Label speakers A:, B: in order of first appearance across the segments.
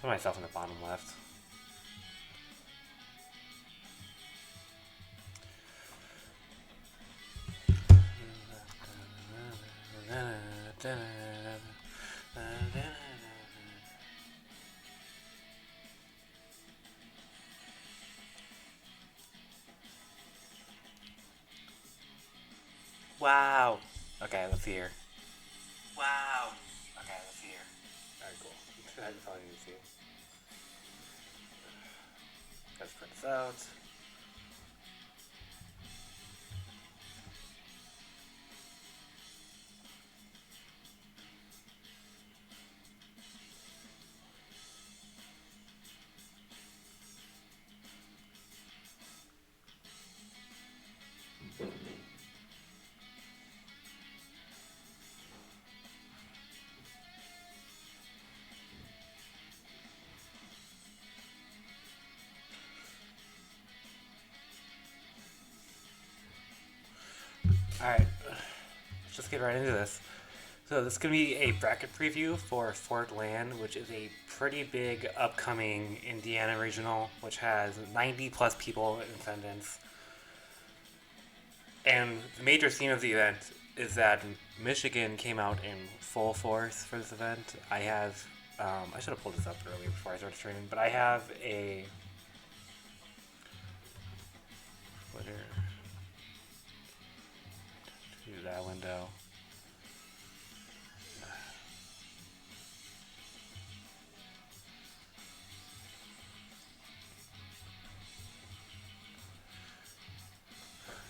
A: put myself in the bottom left. Wow. Okay, let's see here. Wow. Okay, let's see here. Alright, cool. That's all I need to see. Let's print this out. Alright, let's just get right into this. So this is going to be a bracket preview for FortLan, which is a pretty big upcoming Indiana regional, which has 90 plus people in attendance. And the major theme of the event is that Michigan came out in full force for this event. I should have pulled this up earlier before I started streaming, but I have a Twitter to that window.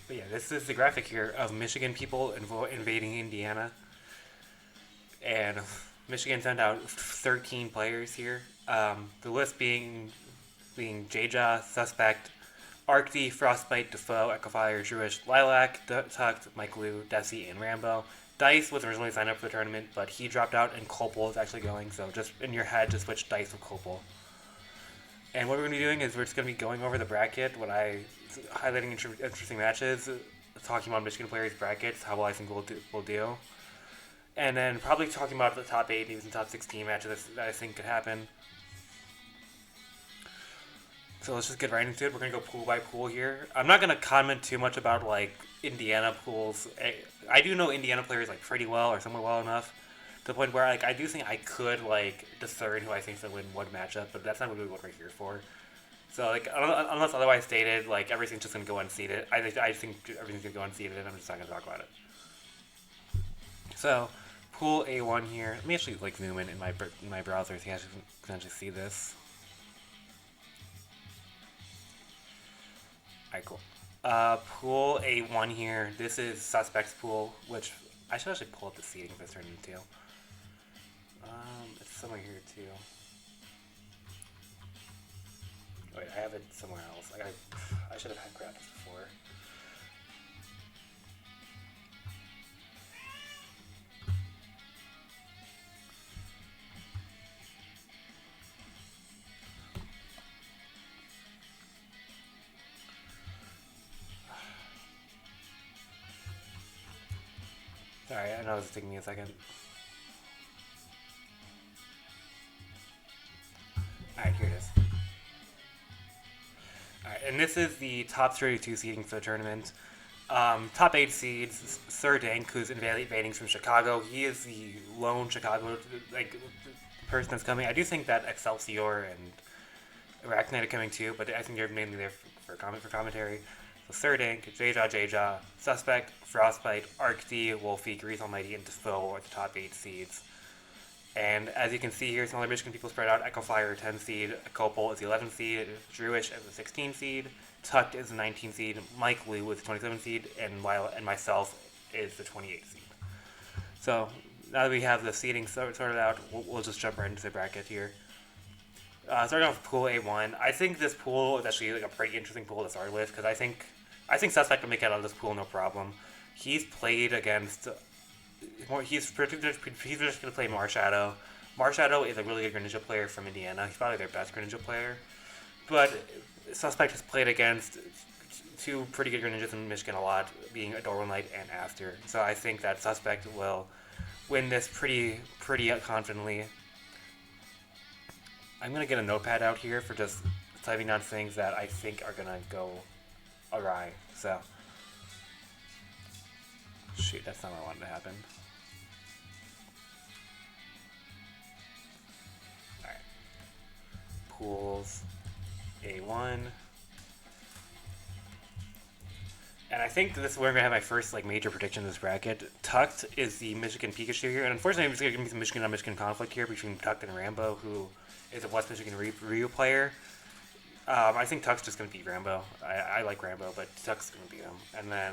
A: But yeah, this is the graphic here of Michigan people invading Indiana. And Michigan sent out 13 players here. The list being Jaja, Suspect, Arcty, Frostbite, Defoe, Echofire, Jewish, Lilac, Tucked, Mike Liu, Desi, and Rambo. Dice was originally signed up for the tournament, but he dropped out and Copel is actually going, so just in your head, just switch Dice with Copel. And what we're going to be doing is we're just going to be going over the bracket, highlighting interesting matches, talking about Michigan players' brackets, how well I think we'll do. And then probably talking about the top 8, even top 16 matches that I think could happen. So let's just get right into it. We're going to go pool by pool here. I'm not going to comment too much about, Indiana pools. I do know Indiana players, pretty well or somewhat well enough to the point where, I do think I could, discern who I think is going to win one matchup, but that's not really what we're here for. So, unless otherwise stated, everything's just going to go unseeded. I think everything's going to go unseeded, and I'm just not going to talk about it. So, pool A1 here. Let me actually, zoom in my browser so you guys can actually see this. Alright, cool. Pool A1 here. This is Suspect's pool, which I should actually pull up the seating for this tournament too. It's somewhere here too. Wait, I have it somewhere else. I should have grabbed this before. Sorry, I know this is taking me a second. Alright, here it is. Alright, and this is the top 32 seeding for the tournament. Top 8 seeds, Sir Dank, who's invading from Chicago. He is the lone Chicago, person that's coming. I do think that Excelsior and Arachnite are coming too, but I think they're mainly there for commentary. So Sir Dank, Jaja, Suspect, Frostbite, Arcty, Wolfie, Grease Almighty, and Defoe are the top 8 seeds. And as you can see here, some other Michigan people spread out. Echofire, 10 seed, Copel is the 11 seed, Jewish is the 16 seed, Tucked is the 19 seed, Mike Liu is the 27 seed, and myself is the 28 seed. So now that we have the seeding sorted out, we'll just jump right into the bracket here. Starting off with Pool A1, I think this pool is actually a pretty interesting pool to start with because I think Suspect will make it out of this pool no problem. He's played against. He's just going to play Marshadow. Marshadow is a really good Greninja player from Indiana. He's probably their best Greninja player. But Suspect has played against two pretty good Greninjas in Michigan a lot, being Adorable Knight and Aster. So I think that Suspect will win this pretty confidently. I'm gonna get a notepad out here for just typing down things that I think are gonna go awry. So, shoot, that's not what I wanted to happen. All right, pools, A1. And I think this is where I'm gonna have my first like major prediction in this bracket. Tucked is the Michigan Pikachu here, and unfortunately, there's gonna be some Michigan on Michigan conflict here between Tucked and Rambo, who is a West Michigan Ryu player. I think Tuck's just gonna beat Rambo. I like Rambo, but Tuck's gonna beat him. And then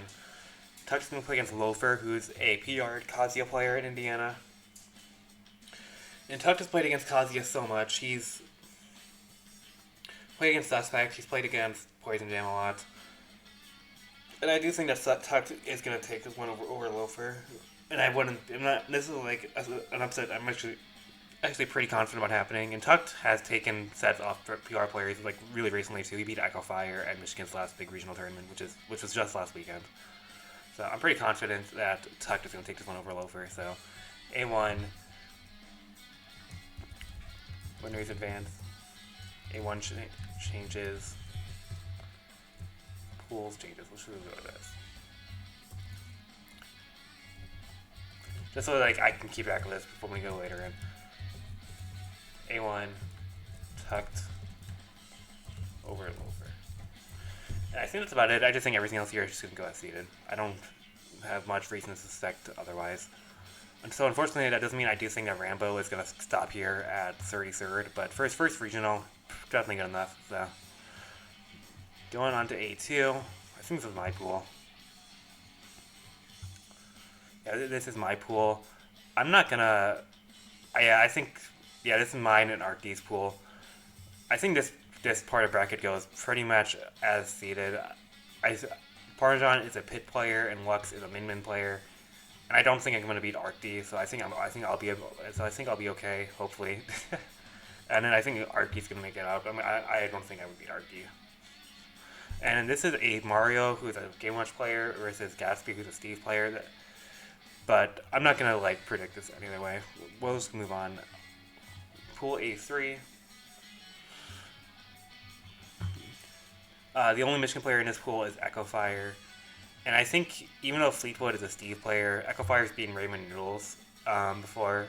A: Tuck's gonna play against Loafer, who's a PR Kazuya player in Indiana. And Tuck has played against Kazuya so much. He's played against Suspect. He's played against Poison Jam a lot. And I do think that Tuck is going to take this one over Loafer. And this is like an upset I'm actually pretty confident about happening. And Tuck has taken sets off PR players like really recently too. He beat Echo Fire at Michigan's last big regional tournament, which was just last weekend. So I'm pretty confident that Tuck is going to take this one over Loafer. So A1, winners advance. A1 changes. Pools changes. Let's go with this. Just so like I can keep track of this before we go later in. A1 tucked over Loafer. And I think that's about it. I just think everything else here is just gonna go as seeded. I don't have much reason to suspect otherwise. And so unfortunately that doesn't mean I do think that Rambo is gonna stop here at 33rd, but for his first regional, definitely good enough. So going on to A2, I think this is my pool. Yeah, this is my pool. I'm not gonna. I think this is mine and Arcdy's pool. I think this part of bracket goes pretty much as seeded. Parmesan is a pit player and Lux is a min player, and I don't think I'm gonna beat Arcdy. So I think I'll be okay, hopefully. And then I think Arcdy's gonna make it out. I don't think I would beat Arcdy. And this is a Mario who's a Game Watch player versus Gatsby who's a Steve player. But I'm not going to like predict this any other way. We'll just move on. Pool A3. The only Michigan player in this pool is Echo Fire. And I think even though Fleetwood is a Steve player, Echo Fire's beaten Raymond Noodles before.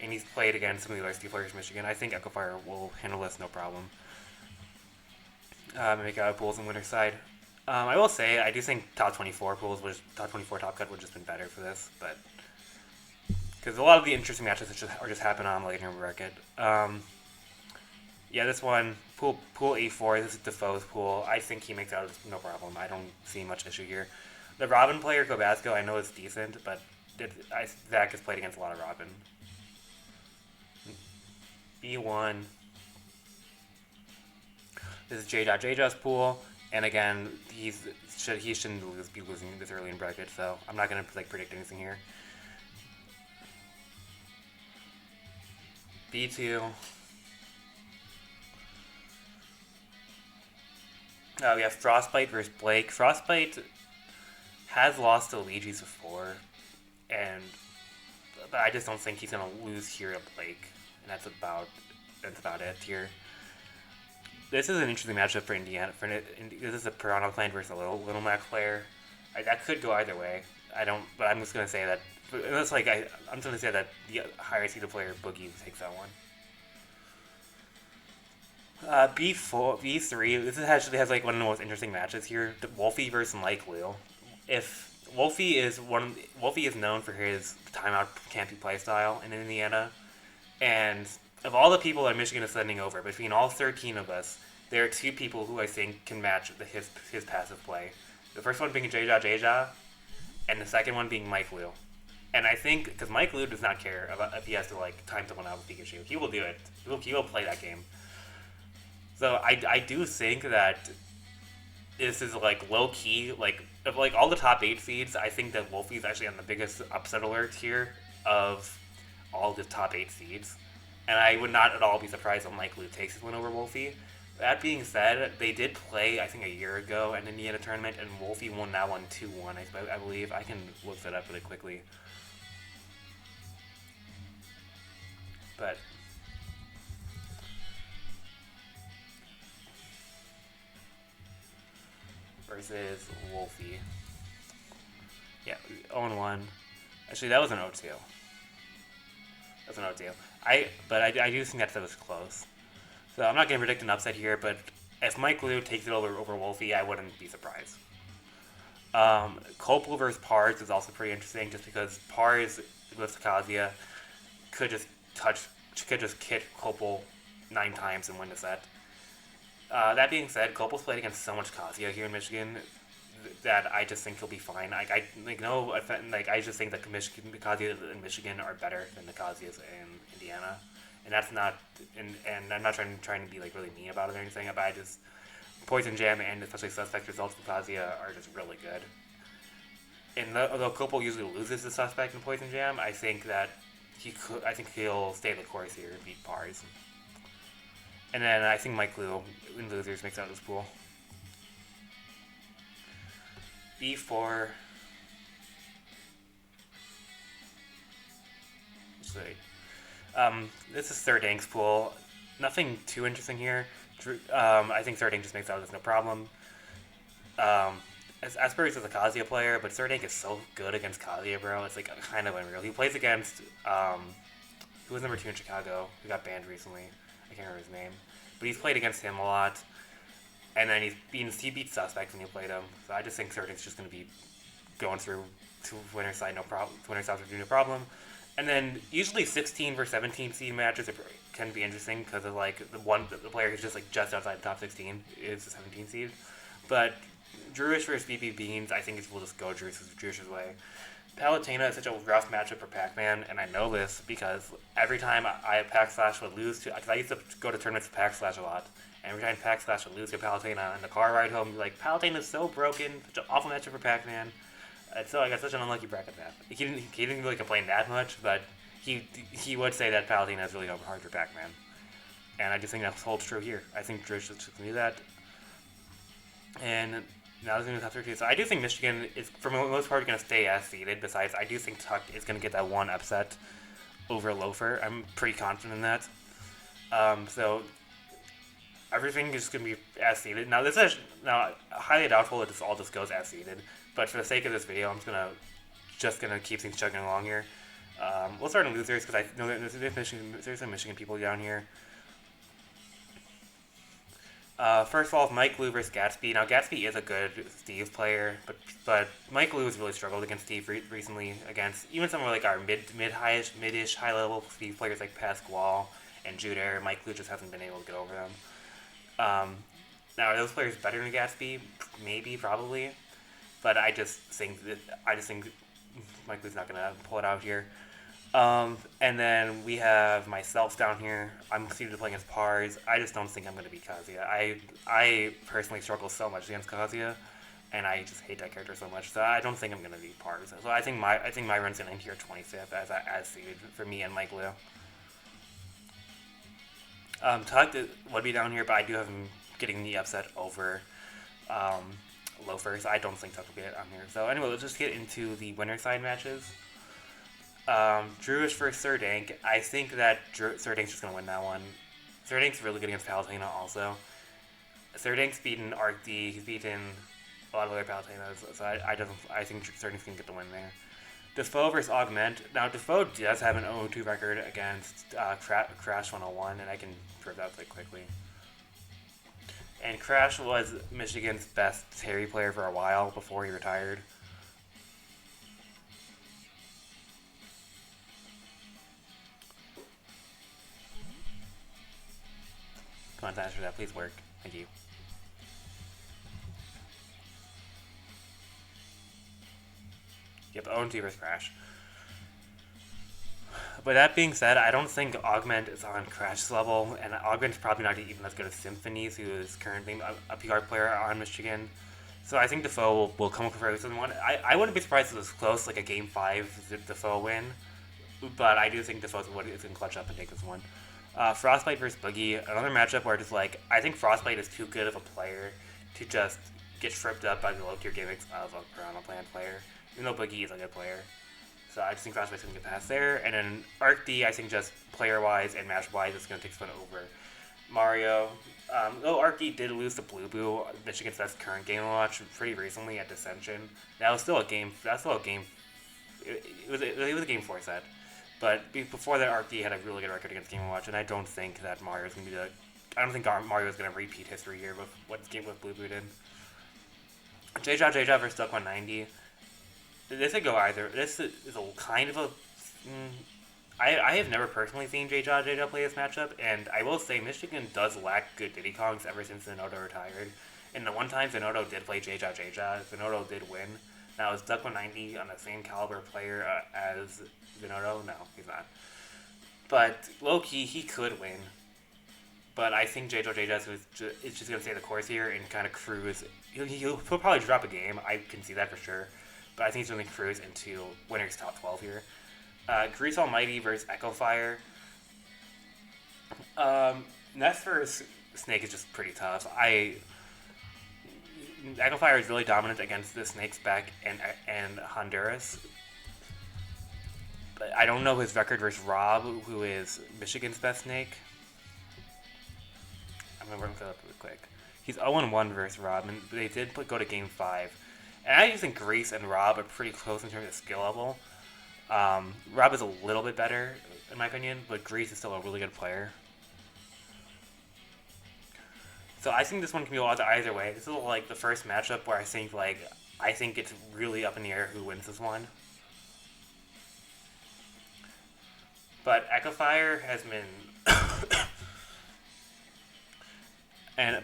A: And he's played against some of the other Steve players in Michigan. I think Echo Fire will handle this no problem. Make out pools on winner's side. I will say I do think top 24 top cut would just been better for this, but because a lot of the interesting matches are just happen on later in the bracket. Yeah, this one pool A4. This is Defoe's pool. I think he makes out no problem. I don't see much issue here. The Robin player Gobasco, I know is decent, but Zach has played against a lot of Robin. B1. This is J.J.'s pool, and again, he shouldn't be losing this early in bracket, so I'm not gonna like predict anything here. B2. We have Frostbite versus Blake. Frostbite has lost to Luigi's before, but I just don't think he's gonna lose here to Blake, and that's about it here. This is an interesting matchup for Indiana. This is a Toronto player versus a Little Mac player. That could go either way. But I'm just gonna say that. Unless I'm just gonna say that the higher seeded player Boogie takes that one. B3. This actually has like one of the most interesting matches here. Wolfie versus Mike Liu. If Wolfie is known for his timeout campy playstyle in Indiana, and of all the people that Michigan is sending over, between all 13 of us, there are two people who I think can match his passive play. The first one being J.J., and the second one being Mike Liu. And I think, because Mike Liu does not care about if he has to like time someone out with Pikachu. He will do it. He will play that game. So I do think that this is like low-key, like, of like all the top 8 seeds, I think that Wolfie's actually on the biggest upset alert here of all the top 8 seeds. And I would not at all be surprised if Mike Liu takes this one over Wolfie. That being said, they did play, I think, a year ago in Indiana tournament, and Wolfie won that one 2-1, I believe. I can look that up really quickly. But versus Wolfie. Yeah, 0-1. Actually, that was an 0-2. That was an 0-2. I do think that was close. So I'm not going to predict an upset here, but if Mike Liu takes it over Wolfie, I wouldn't be surprised. Copel versus Pars is also pretty interesting, just because Pars with Kazuya could just hit Copel 9 times and win the set. That being said, Copel's played against so much Kazuya here in Michigan that I just think he'll be fine. I just think that the Kazuya in Michigan are better than the Kazuyas in Indiana, and that's not. And I'm not trying to be like really mean about it or anything. But I just Poison Jam and especially Suspect results for Kazuya are just really good. And although Copel usually loses the Suspect in Poison Jam, I think that he'll stay the course here and beat Pars. And then I think Mike Liu in losers makes out of this pool. E4. Let's see. This is Third Ink's pool. Nothing too interesting here. I think Third Ink just makes out of this no problem. Asperger's is a Kazuya player, but Third Ink is so good against Kazuya, bro. It's like kind of unreal. He plays against who was number 2 in Chicago, who got banned recently. I can't remember his name, but he's played against him a lot, and then he beat Suspect when he played him. So I just think Third Ink's just going to be going through to winner's side no problem. Winner's side no problem. And then usually 16 versus 17 seed matches can be interesting because of like the player who's just just outside the top 16 is the 17 seed. But Drewish versus BB Beans, I think we'll just go Drewish's way. Palutena is such a rough matchup for Pac-Man, and I know this because every time I Pac-Slash would lose to, because I used to go to tournaments with Pac-Slash a lot, and every time Pac-Slash would lose to Palutena in the car ride home, like, Palutena is so broken, such an awful matchup for Pac-Man. And so I got such an unlucky bracket path. He didn't really complain that much, but he would say that Palutena is really hard for Pac-Man. And I just think that holds true here. I think Drew should do that. And now there's going to be top 32. So I do think Michigan is, for the most part, going to stay as seeded. Besides, I do think Tuck is going to get that one upset over Loafer. I'm pretty confident in that. So everything is going to be as seeded. Now, this is highly doubtful that this all just goes as seeded. But for the sake of this video, I'm just gonna keep things chugging along here. We'll start in losers because I know there's some Michigan people down here. First of all, Mike Liu versus Gatsby. Now Gatsby is a good Steve player, but Mike Liu has really struggled against Steve recently. Against even some of like our mid-ish, high-level Steve players like Pasquale and Juder. Mike Liu just hasn't been able to get over them. Now are those players better than Gatsby? Maybe, probably. But I just think Mike Liu's not gonna pull it out here. And then we have myself down here. I'm seeded to play against Pars. I just don't think I'm gonna beat Kazuya. I personally struggle so much against Kazuya, and I just hate that character so much. So I don't think I'm gonna beat Pars. So I think my run's gonna end here 25th as seeded for me and Mike Liu. Tuck would be down here, but I do have him getting the upset over Loafers. I don't think Tuck will get on here. So anyway, let's just get into the winner side matches. Drewish versus Third Ink. I think that Third Ink's just going to win that one. Third Ink's really good against Palutena also. Third Ink's beaten Arc D. He's beaten a lot of other Palutenas. So I think Third Ink's going to get the win there. Defoe versus Augment. Now, Defoe does have an 0-2 record against Crash 101, and I can prove that pretty quickly. And Crash was Michigan's best Terry player for a while before he retired. Come on, answer that. Please work. Thank you. Yep, 0-2 versus Crash. But that being said, I don't think Augment is on Crash's level, and Augment's probably not even as good as Symphonies, who is currently a PR player on Michigan. So I think Defoe will come for this one. I wouldn't be surprised if it was close, like a Game 5 Defoe win, but I do think Defoe is going to clutch up and take this one. Frostbite versus Boogie, another matchup where just like, I think Frostbite is too good of a player to just get tripped up by the low-tier gimmicks of a Piranha Plant player, even though Boogie is a good player. So I just think Frostbite's going to get past there. And then Arc D, I think just player-wise and match-wise, it's going to take this one over. Mario. Though Arky did lose to Blue Boo, Michigan's best current game to watch, pretty recently at Dissension. That was still a game. That's still a game. It was a game 4 set. But before that, Arky had a really good record against Game & Watch, and I don't think that Mario's going to be the... I don't think Mario's going to repeat history here with what game with Blue Boo did. J-Jaw versus Duck 190. This could go either. This is a kind of a... I have never personally seen J-Jaw play this matchup, and I will say Michigan does lack good Diddy Kongs ever since Zenodo retired. And the one time Zenodo did play J-Jaw, Zenodo did win. Now, is Duck 190 on the same caliber player as Zenodo? No, he's not. But low-key, he could win. But I think J-Jaw is just going to stay the course here and kind of cruise. He'll probably drop a game. I can see that for sure. But I think he's going to cruise into winner's top 12 here. Grease Almighty versus Echo Fire. Nest versus Snake is just pretty tough. Echo Fire is really dominant against the Snakes back and Honduras. But I don't know his record versus Rob, who is Michigan's best Snake. I'm going to run that up real quick. He's 0-1 versus Rob, and they did go to Game 5. And I just think Grease and Rob are pretty close in terms of skill level. Rob is a little bit better, in my opinion, but Grease is still a really good player. So I think this one can be lost either way. This is like the first matchup where I think it's really up in the air who wins this one. But Echo Fire has been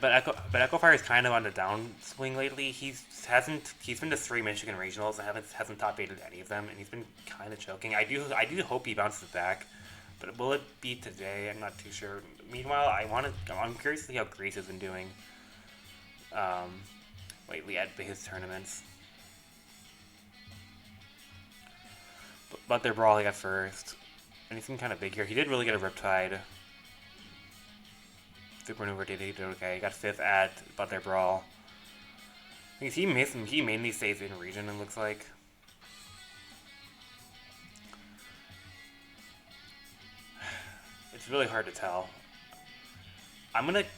A: but Echo Fire is kind of on the downswing lately. He's been to 3 Michigan regionals and hasn't top 8 any of them, and he's been kind of choking. I do hope he bounces back, but will it be today? I'm not too sure. Meanwhile, I'm curious to see how Grease has been doing lately at his tournaments. But they're brawling at first. Anything kind of big here? He did really get a Riptide. Super Maneuver did okay. He got 5th at Butler Brawl. I think he mainly stays in region, it looks like. It's really hard to tell. I'm going to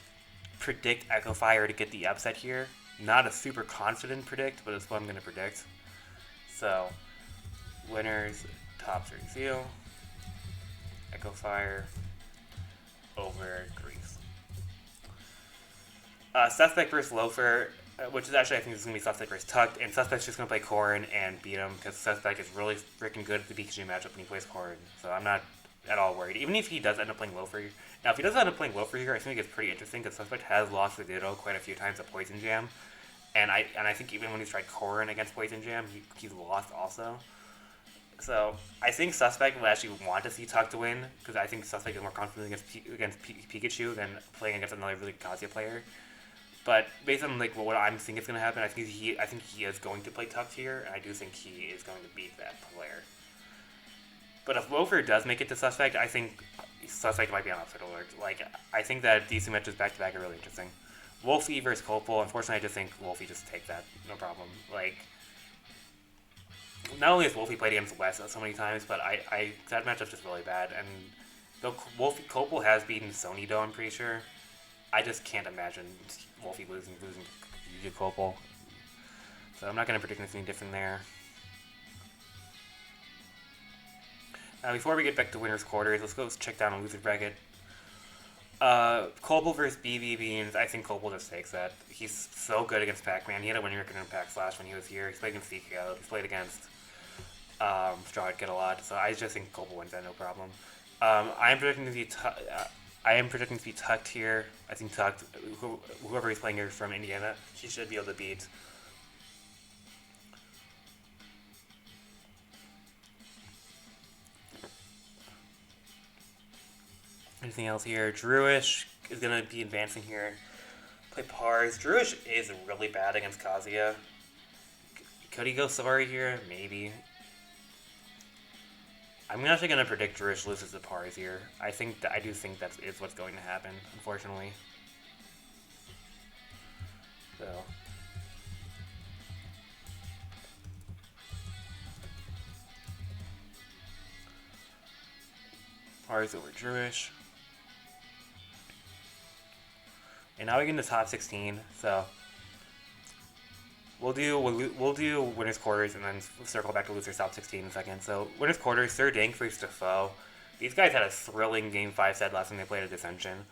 A: predict Echo Fire to get the upset here. Not a super confident predict, but it's what I'm going to predict. So, winners, top 3 seal. Echo Fire over Grease. Suspect versus Loafer, which is actually, I think this is going to be Suspect versus Tucked, and Suspect's just going to play Corrin and beat him, because Suspect is really freaking good at the Pikachu matchup when he plays Corrin, so I'm not at all worried. Even if he does end up playing Loafer, now if he does end up playing Loafer here, I think it gets pretty interesting, because Suspect has lost to Ditto quite a few times at Poison Jam, and I think even when he's tried Corrin against Poison Jam, he's lost also. So I think Suspect will actually want to see Tuck to win, because I think Suspect is more confident against Pikachu than playing against another really good Kazuya player. But based on what I'm thinking is going to happen, I think he is going to play Tuck here, and I do think he is going to beat that player. But if Loafer does make it to Suspect, I think Suspect might be on upset alert. I think that these two matches back to back are really interesting. Wolfie versus Copel. Unfortunately, I just think Wolfie just take that, no problem. Not only has Wolfie played against West so many times, but that matchup's just really bad. And though Copel has beaten Sony, though, I'm pretty sure, I just can't imagine Wolfie losing to Copel. So I'm not going to predict anything different there. Now, before we get back to winner's quarters, let's go check down a loser bracket. Copel versus BB Beans. I think Copel just takes that. He's so good against Pac-Man. He had a winning record in Pac-Slash when he was here. He's played against DKO. He's played against Strahd get a lot. So I just think Copel wins that, no problem. I am predicting to be Tucked here. I think Tucked, whoever he's playing here from Indiana, he should be able to beat. Anything else here? Druish is going to be advancing here. Play Pars. Druish is really bad against Kazuya. Could he go Sorry here? Maybe. I'm actually going to predict Druish loses to Pars here. I do think that is what's going to happen, unfortunately. So. Pars over Druish. And now we get into top 16. So we'll do winners quarters and then circle back to losers top 16 in a second. So winners quarters, Sir Dank versus Defoe. These guys had a thrilling game 5 set last time they played a Dissension,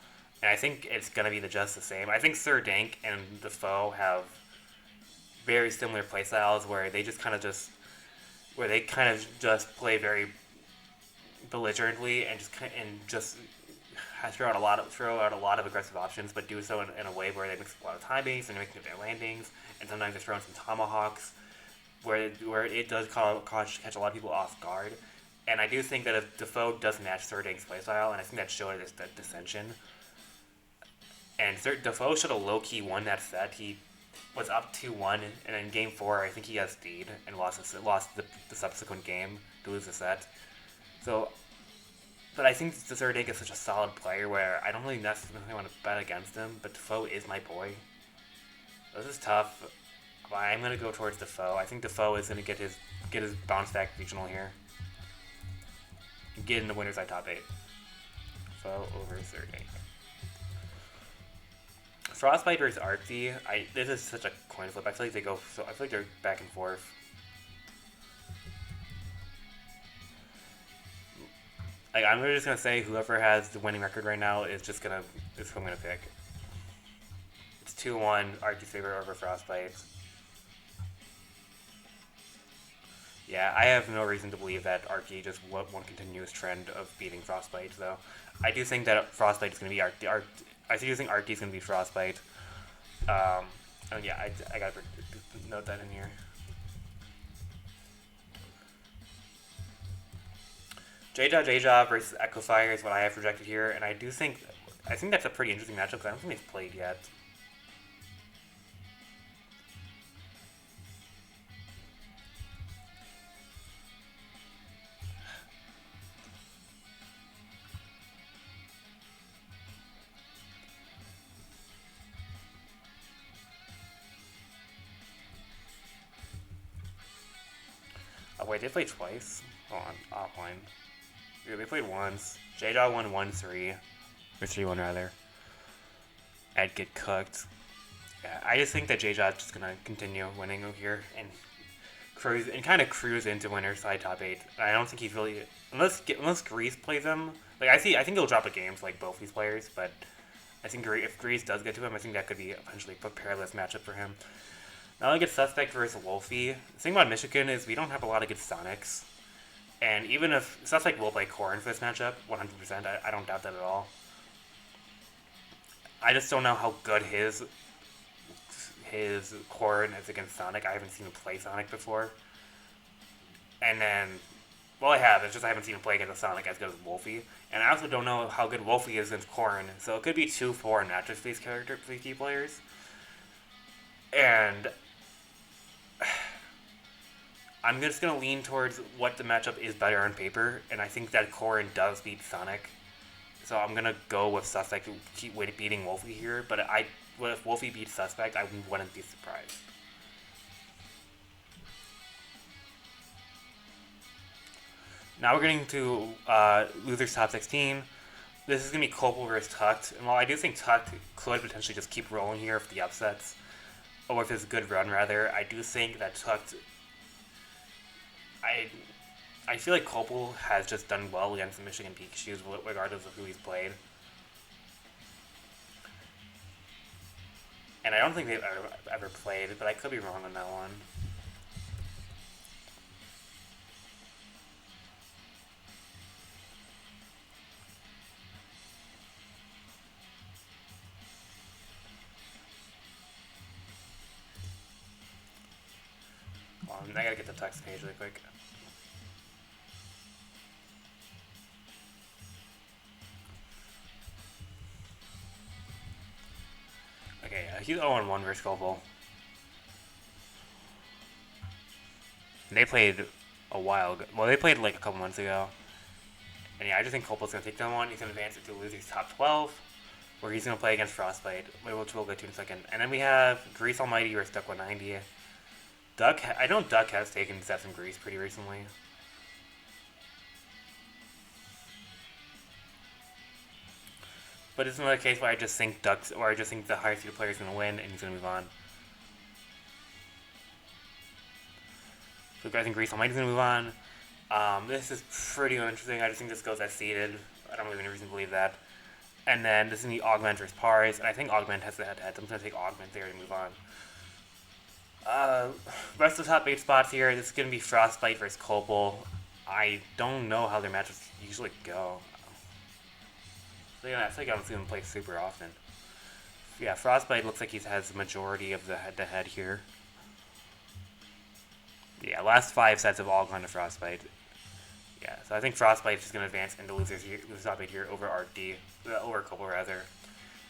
A: and I think it's gonna be just the same. I think Sir Dank and Defoe have very similar playstyles where they just kind of just play very belligerently and just throw out a lot of aggressive options, but do so in a way where they mix a lot of timings and making their landings, and sometimes they throw in some tomahawks, where it does catch a lot of people off guard. And I do think that if Defoe does match Sir Dank's playstyle, and I think that showed this the Dissension. And Defoe should have low key won that set. He was up 2-1, and in game 4, I think he got steed and lost the subsequent game to lose the set. So, but I think Sir Dank is such a solid player where I don't really necessarily want to bet against him, but Defoe is my boy. This is tough, but I'm gonna go towards Defoe. I think Defoe is gonna get his bounce back regional here. Get in the winner's side top 8. Defoe over Sir Dank. Frostbite versus Artsy. This is such a coin flip. I feel like they're back and forth. Like, I'm just gonna say whoever has the winning record right now is who I'm gonna pick. It's 2-1 Artsy's favor over Frostbite. Yeah, I have no reason to believe that Arky just won't continue his trend of beating Frostbite, though. I do think that Frostbite is going to be I do think Arky is going to be Frostbite. And yeah, I got to note that in here. J-Jaw versus Echo Fire is what I have projected here, and I think that's a pretty interesting matchup because I don't think they've played yet. Oh wait, they played twice? Hold on, offline. Yeah, they played once. J-Jaw won 1-3. Or 3-1 rather. I'd get cooked. Yeah, I just think that J-Jaw is just gonna continue winning here and cruise into winner's side top 8. I don't think he's really unless Grease plays him. Like I think he'll drop a game for like both these players, but I think if Grease does get to him, I think that could be eventually a perilous matchup for him. Now I get Suspect versus Wolfie. The thing about Michigan is we don't have a lot of good Sonics. And even if Suspect will play Corrin for this matchup, 100%, I don't doubt that at all. I just don't know how good his Corrin is against Sonic. I haven't seen him play Sonic before. And then, well, I have. It's just I haven't seen him play against a Sonic as good as Wolfie. And I also don't know how good Wolfie is against Corrin. So it could be 2-4 matches for these key players. And I'm just going to lean towards what the matchup is better on paper, and I think that Corrin does beat Sonic. So I'm going to go with Suspect to keep beating Wolfie here, but if Wolfie beats Suspect, I wouldn't be surprised. Now we're getting to Losers Top 16. This is going to be Copel versus Tucked, and while I do think Tucked could potentially just keep rolling here for the upsets, or if it's a good run rather, I do think that Tucked... I feel like Copel has just done well against the Michigan Pikachus regardless of who he's played. And I don't think they've ever played, but I could be wrong on that one. I gotta get the text page really quick. Okay, he's 0-1 versus Copel. They played a while ago. Well, they played like a couple months ago. And yeah, I just think Copel's gonna take that one. He's gonna advance it to Losers Top 12, where he's gonna play against Frostbite, which we'll get to in a second. And then we have Grease Almighty versus Duck 190. I know Duck has taken sets from Grease pretty recently. But it's another case where I just think Ducks, or I just think the higher seeded player is going to win and he's going to move on. So I think Grease Almighty's going to move on. This is pretty interesting. I just think this goes as seeded. I don't really have any reason to believe that. And then this is going to be Augment versus Pars, and I think Augment has the head-to-head. I'm going to take Augment there to move on. Rest of the top 8 spots here, this is going to be Frostbite versus Copal. I don't know how their matches usually go. So yeah, I feel like I don't see them play super often. Yeah, Frostbite looks like he has the majority of the head-to-head here. Yeah, last 5 sets have all gone to Frostbite. Yeah, so I think Frostbite is just going to advance into losers Frostbite here over RD, over Copal rather.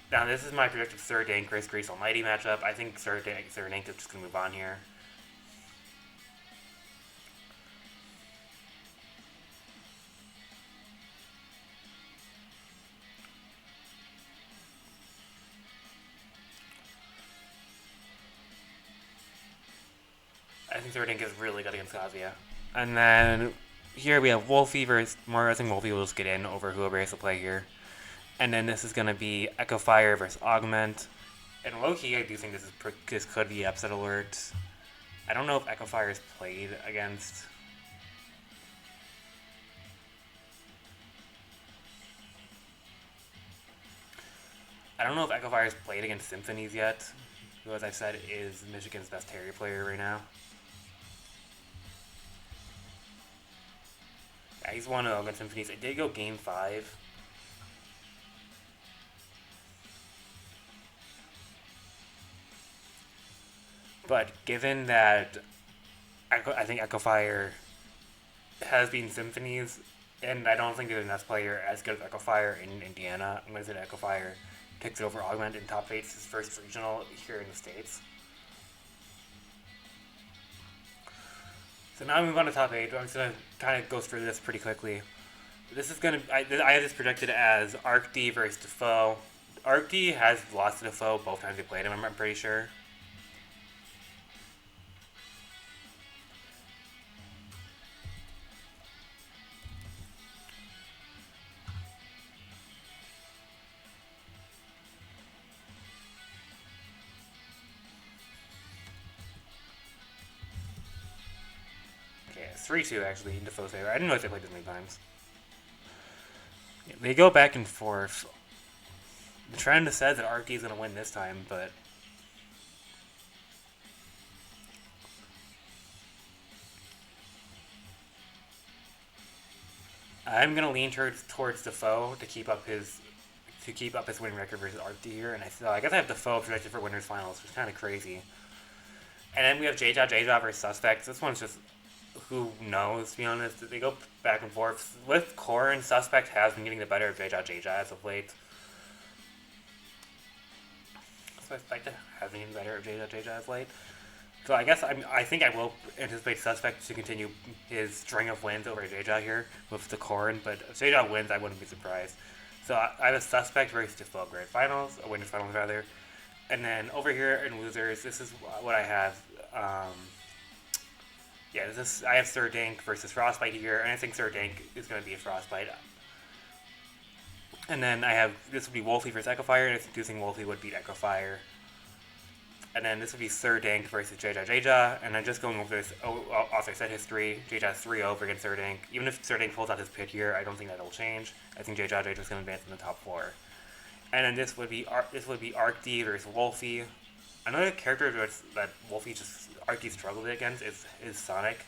A: Now this is my predicted third Dank versus Grease Almighty matchup. I think third Dank is just going to move on here. I think third Dank is really good against Kazuya. And then here we have Wolfie versus Mario. I think Wolfie will just get in over whoever has to play here. And then this is going to be Echo Fire versus Augment. And low-key, I do think this could be upset alert. I don't know if Echo Fire is played against... I don't know if Echo Fire is played against Symphonies yet, who, as I said, is Michigan's best Terry player right now. Yeah, he's 1-0 against Symphonies. It did go Game 5. But given that I think Echo Fire has been Symphonies, and I don't think there's enough player as good as Echo Fire in Indiana, I'm going to say that Echo Fire takes it over Augment in top 8's his first regional here in the States. So now we move on to top 8. I'm just going to kind of go through this pretty quickly. This is going to, I have this projected as ArcD versus Defoe. ArcD has lost to Defoe both times they played him, I'm pretty sure. Okay, 3-2 actually in Defoe's favor. I didn't know if they played this many times. Yeah, they go back and forth. The trend says that ArcD is going to win this time, but... I'm going to lean towards Defoe to keep up his winning record versus ArcD here, and I guess I have Defoe projected for winners finals, which is kind of crazy. And then we have J-Jaw versus Suspects. This one's just who knows, to be honest. They go back and forth. With Core, Suspect has been getting the better of J-Jaw as of late. Suspect has been getting the better of J-Jaw as of late. So I guess I think I will anticipate Suspect to continue his string of wins over J-Jaw here with the Corrin, but if J-Jaw wins, I wouldn't be surprised. So I have a Suspect versus Defoe Grand Finals, a winners finals rather. And then over here in losers, this is what I have. I have Sir Dank versus Frostbite here, and I think Sir Dank is going to be a Frostbite. And then I have, this would be Wolfie versus Echo Fire, and I do think Wolfie would beat Echo Fire. And then this would be Sir Dank versus J-Jaw, and I'm just going over this, also set history, J-Jaw 3-0 against Sir Dank. Even if Sir Dank pulls out his pit here, I don't think that'll change. I think J-Jaw is going to advance in the top 4. And then this would be ArcD versus Wolfie. Another character that Wolfie ArcD struggled against is Sonic.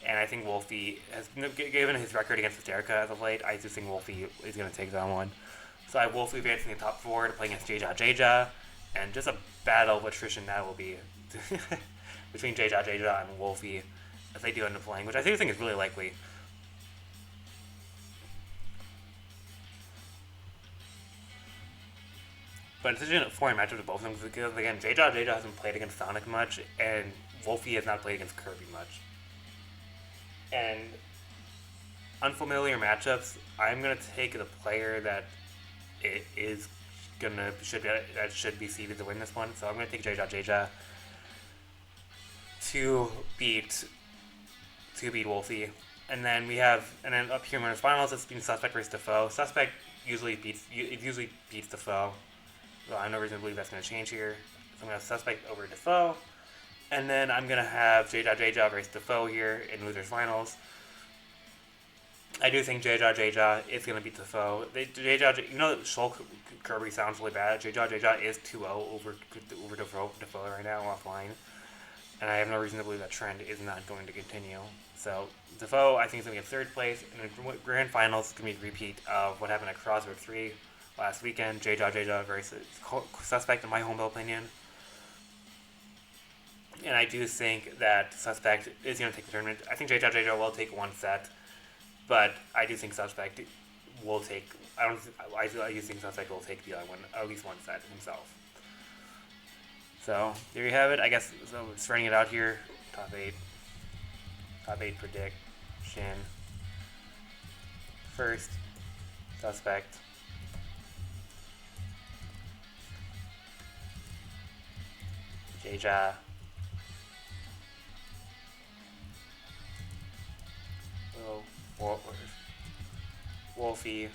A: And I think Wolfie has, given his record against Hysterica as of late, I just think Wolfie is going to take that one. So I have Wolfie advancing in the top 4 to play against J-Jaw, and just a battle of attrition that will be between J-Jaw and Wolfie if they do end up playing, which I think is really likely. But it's just a foreign matchup to both of them because, again, J-Jaw hasn't played against Sonic much, and Wolfie has not played against Kirby much. And unfamiliar matchups, I'm gonna take the player that should be seeded to win this one. So I'm gonna take J-Jaw to beat Wolfie. And then up here in winners finals, it's been Suspect versus Defoe. Suspect, it usually beats Defoe. Well, I have no reason to believe that's going to change here. So I'm going to have Suspect over Defoe. And then I'm going to have J-Jaw versus Defoe here in losers finals. I do think J-Jaw is going to beat Defoe. J-Jaw, you know, Shulk Kirby sounds really bad. J-Jaw is 2-0 over Defoe right now offline. And I have no reason to believe that trend is not going to continue. So Defoe, I think, is going to be in third place. And the grand finals is going to be a repeat of what happened at Crossroad 3 last weekend. J-Jaw versus Suspect, in my humble opinion. And I do think that Suspect is going to take the tournament. I think J-Jaw will take one set. But I do think Suspect will take. I do think Suspect will take the other one, at least one set himself. So there you have it. I guess so. Spreading it out here. Top eight prediction. First, Suspect. J-Jaw. Wolfie.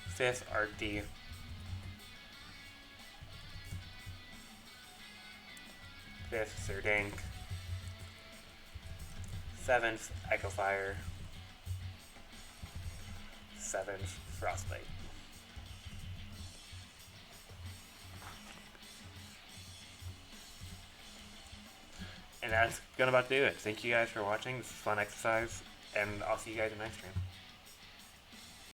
A: Fifth, Arcty. Fifth, Sir Dank. Seventh, Echo Fire. Seventh, Frostbite. And that's gonna about do it. Thank you guys for watching. This is a fun exercise, and I'll see you guys in the next stream.